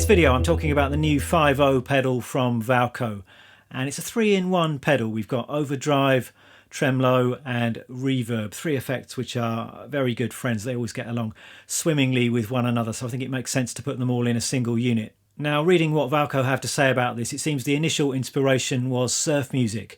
this video I'm talking about the new 5.0 pedal from Valco, and it's a 3-in-1 pedal. We've got overdrive, tremolo and reverb, three effects which are very good friends. They always get along swimmingly with one another, so I think it makes sense to put them all in a single unit. Now, reading what Valco have to say about this, it seems the initial inspiration was surf music,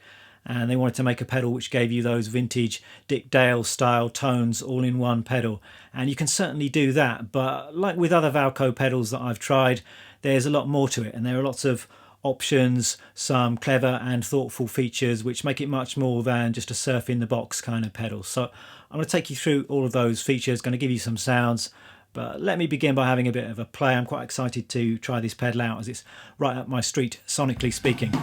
and they wanted to make a pedal which gave you those vintage Dick Dale style tones all in one pedal. And you can certainly do that, but like with other Valco pedals that I've tried, there's a lot more to it, and there are lots of options, some clever and thoughtful features which make it much more than just a surf in the box kind of pedal. So I'm going to take you through all of those features, going to give you some sounds, but let me begin by having a bit of a play. I'm quite excited to try this pedal out as it's right up my street, sonically speaking.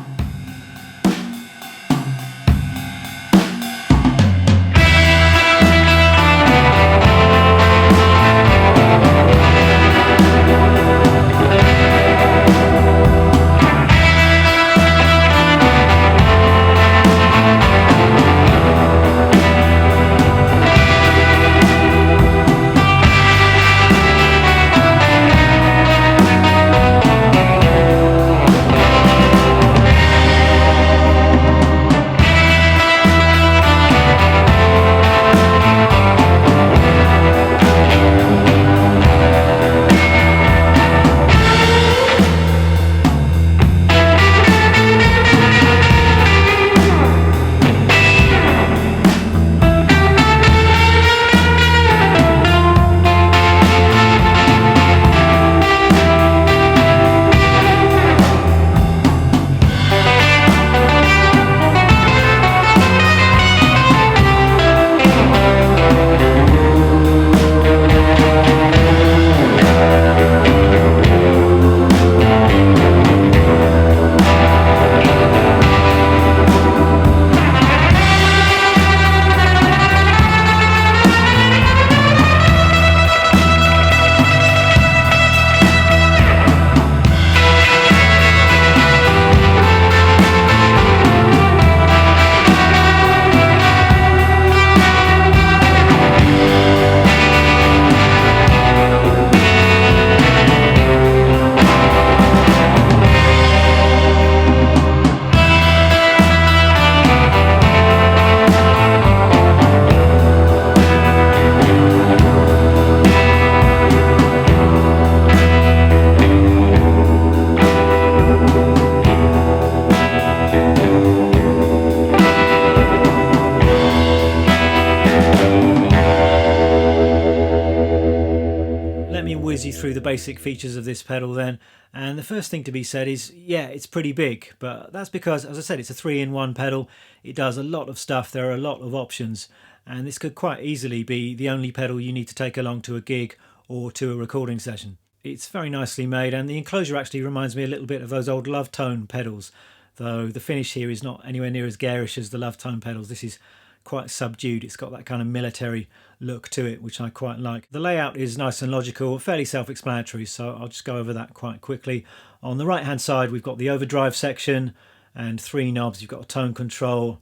Whiz you through the basic features of this pedal then, and the first thing to be said is, yeah, it's pretty big, but that's because, as I said, it's a 3-in-1 pedal. It does a lot of stuff, there are a lot of options, and this could quite easily be the only pedal you need to take along to a gig or to a recording session. It's very nicely made, and the enclosure actually reminds me a little bit of those old Love Tone pedals, though the finish here is not anywhere near as garish as the Love Tone pedals. This is quite subdued. It's got that kind of military look to it, which I quite like. The layout is nice and logical, fairly self-explanatory, so I'll just go over that quite quickly. On the right hand side we've got the overdrive section and three knobs. You've got a tone control,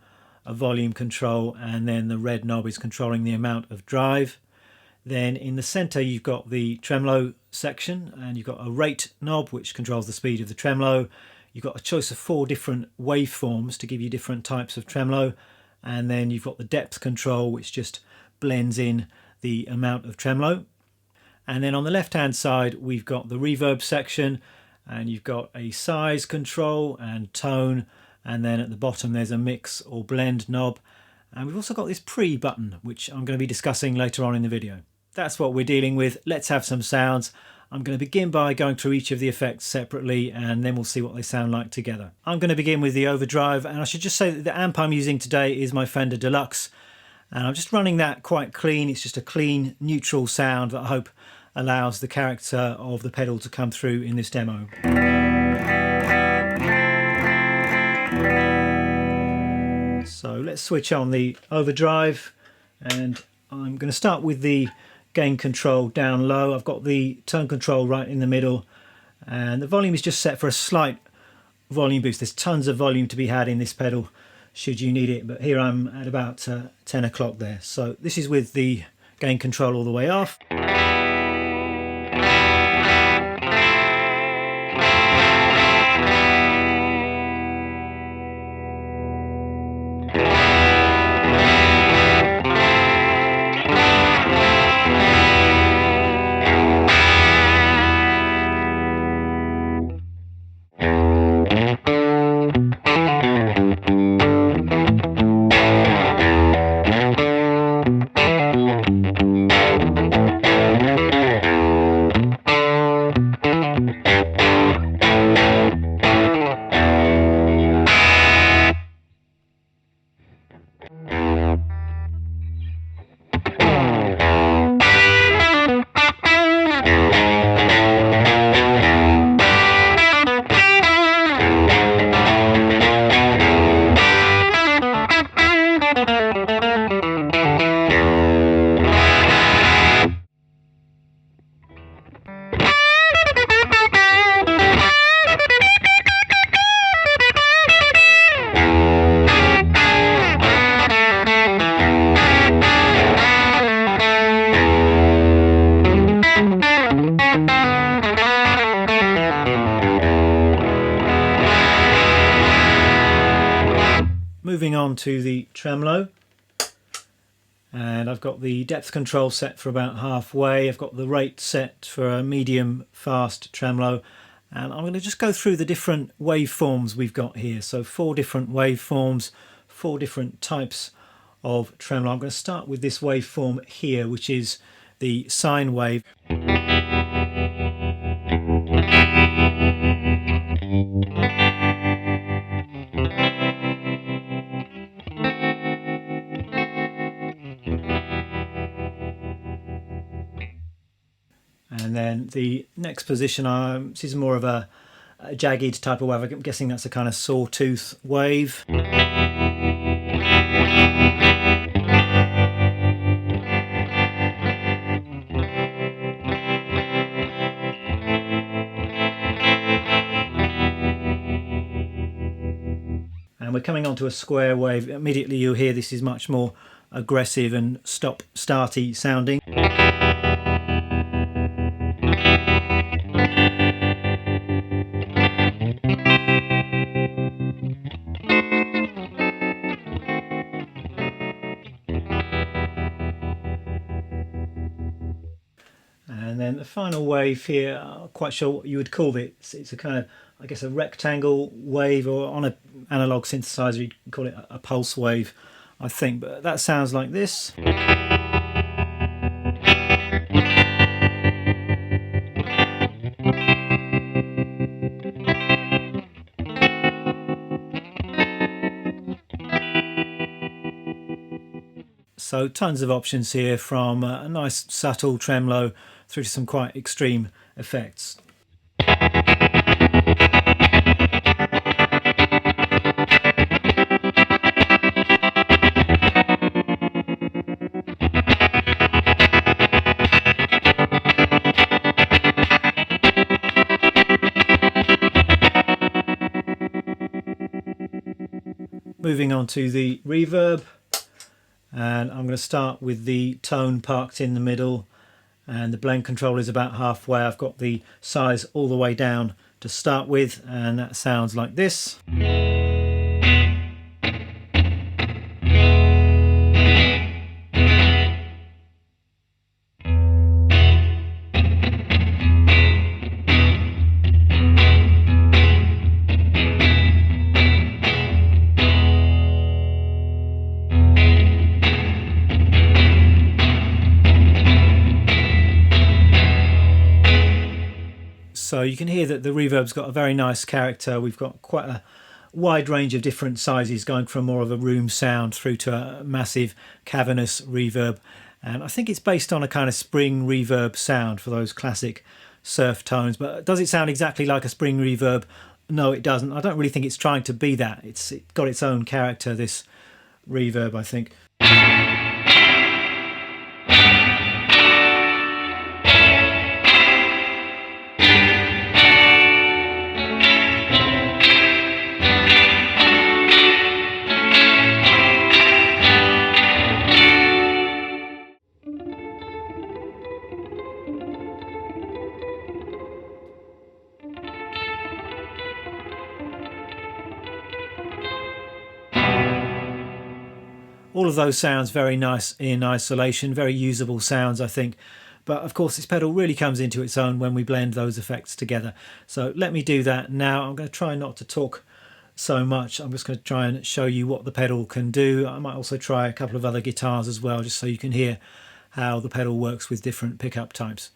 a volume control, and then the red knob is controlling the amount of drive. Then in the center you've got the tremolo section, and you've got a rate knob which controls the speed of the tremolo. You've got a choice of 4 different waveforms to give you different types of tremolo. And then you've got the depth control, which just blends in the amount of tremolo. And then on the left hand side we've got the reverb section, and you've got a size control and tone, and then at the bottom there's a mix or blend knob. And we've also got this pre button, which I'm going to be discussing later on in the video. That's what we're dealing with. Let's have some sounds. I'm going to begin by going through each of the effects separately, and then we'll see what they sound like together. I'm going to begin with the overdrive, and I should just say that the amp I'm using today is my Fender Deluxe, and I'm just running that quite clean. It's just a clean, neutral sound that I hope allows the character of the pedal to come through in this demo. So let's switch on the overdrive, and I'm going to start with the gain control down low. I've got the tone control right in the middle, and the volume is just set for a slight volume boost. There's tons of volume to be had in this pedal should you need it, but here I'm at about 10 o'clock there. So this is with the gain control all the way off. moving on to the tremolo, and I've got the depth control set for about halfway. I've got the rate set for a medium fast tremolo, and I'm going to just go through the different waveforms we've got here. So 4 different waveforms, 4 different types of tremolo. I'm going to start with this waveform here, which is the sine wave. And then the next position, this is more of a jagged type of wave. I'm guessing that's a kind of sawtooth wave. And we're coming onto a square wave. Immediately you'll hear this is much more aggressive and stop-starty sounding. And then the final wave here, I'm not quite sure what you would call it. It's a kind of, I guess, a rectangle wave, or on an analog synthesizer you'd call it a pulse wave, I think. But that sounds like this. So tons of options here, from a nice subtle tremolo through to some quite extreme effects. Moving on to the reverb. And I'm going to start with the tone parked in the middle, and the blend control is about halfway. I've got the size all the way down to start with, and that sounds like this. So you can hear that the reverb's got a very nice character. We've got quite a wide range of different sizes, going from more of a room sound through to a massive cavernous reverb. And I think it's based on a kind of spring reverb sound for those classic surf tones. But does it sound exactly like a spring reverb? No, it doesn't. I don't really think it's trying to be that. It's got its own character, this reverb, I think. All of those sounds very nice in isolation, very usable sounds, I think. But of course this pedal really comes into its own when we blend those effects together. So let me do that now. I'm going to try not to talk so much. I'm just going to try and show you what the pedal can do. I might also try a couple of other guitars as well, just so you can hear how the pedal works with different pickup types.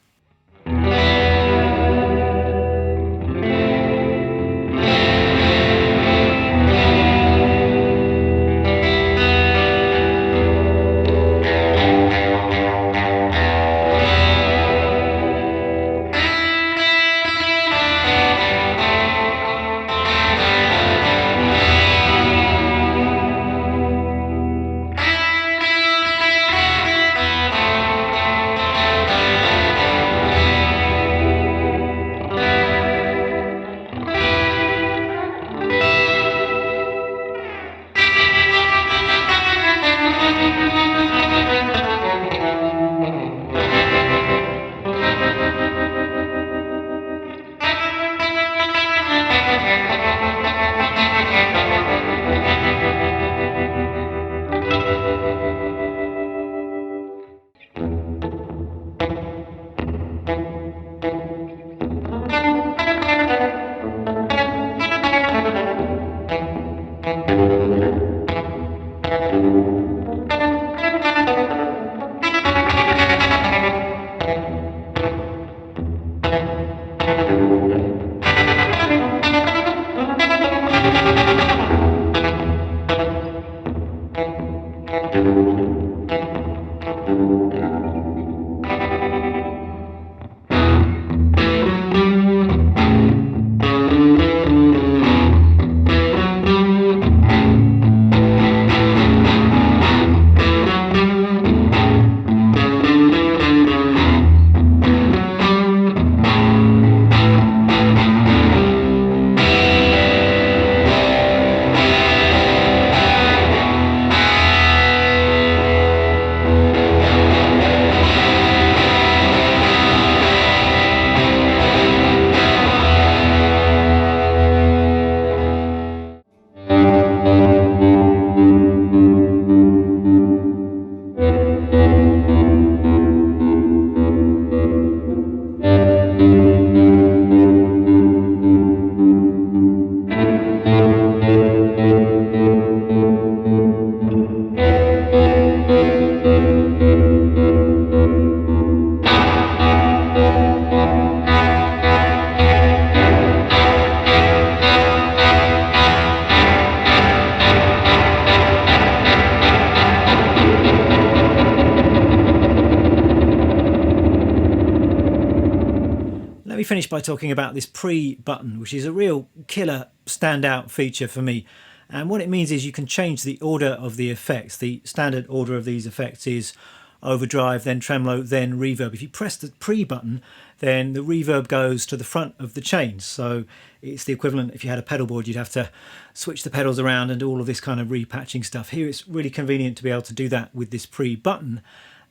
Let me finish by talking about this pre-button, which is a real killer standout feature for me. And what it means is you can change the order of the effects. The standard order of these effects is overdrive, then tremolo, then reverb. If you press the pre-button, then the reverb goes to the front of the chains. So it's the equivalent, if you had a pedal board, you'd have to switch the pedals around and do all of this kind of repatching stuff. Here it's really convenient to be able to do that with this pre-button.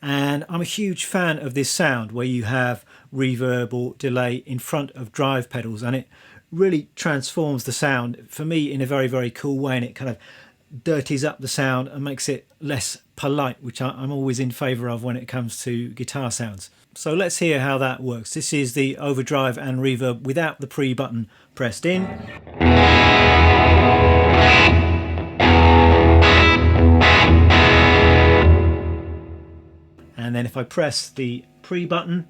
And I'm a huge fan of this sound where you have reverb or delay in front of drive pedals, and it really transforms the sound for me in a very, very cool way, and it kind of dirties up the sound and makes it less polite, which I'm always in favour of when it comes to guitar sounds. So let's hear how that works. This is the overdrive and reverb without the pre-button pressed in. And then if I press the pre-button,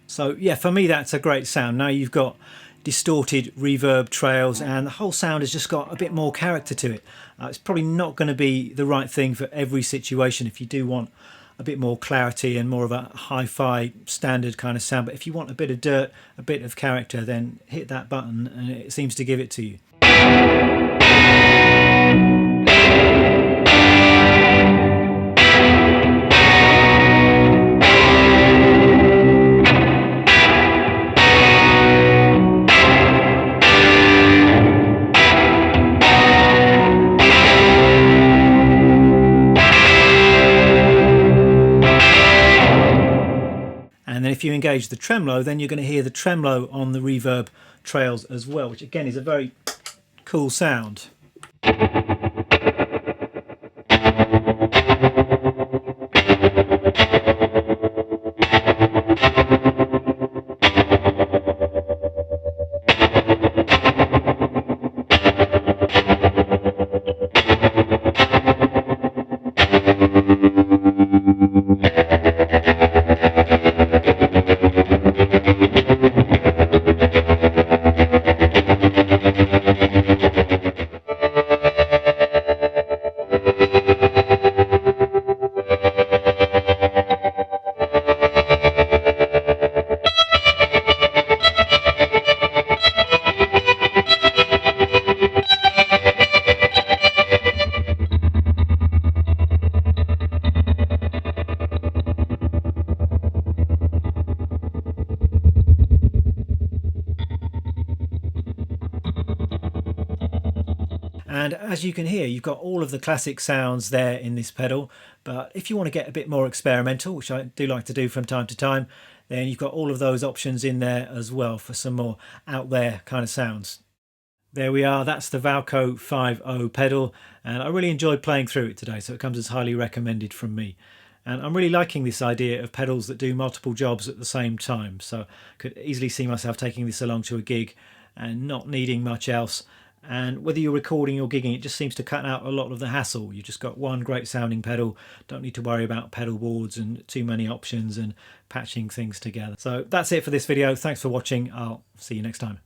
so yeah, for me that's a great sound. Now you've got distorted reverb trails and the whole sound has just got a bit more character to it. It's probably not going to be the right thing for every situation if you do want a bit more clarity and more of a hi-fi standard kind of sound, but if you want a bit of dirt, a bit of character, then hit that button and it seems to give it to you. And then if you engage the tremolo, then you're going to hear the tremolo on the reverb trails as well, which again is a very cool sound. And as you can hear, you've got all of the classic sounds there in this pedal, but if you want to get a bit more experimental, which I do like to do from time to time, then you've got all of those options in there as well for some more out there kind of sounds. There we are, that's the Valco 5.0 pedal, and I really enjoyed playing through it today, so it comes as highly recommended from me. And I'm really liking this idea of pedals that do multiple jobs at the same time. So I could easily see myself taking this along to a gig and not needing much else. And whether you're recording or gigging, it just seems to cut out a lot of the hassle. You've just got one great sounding pedal, don't need to worry about pedal boards and too many options and patching things together. So that's it for this video. Thanks for watching. I'll see you next time.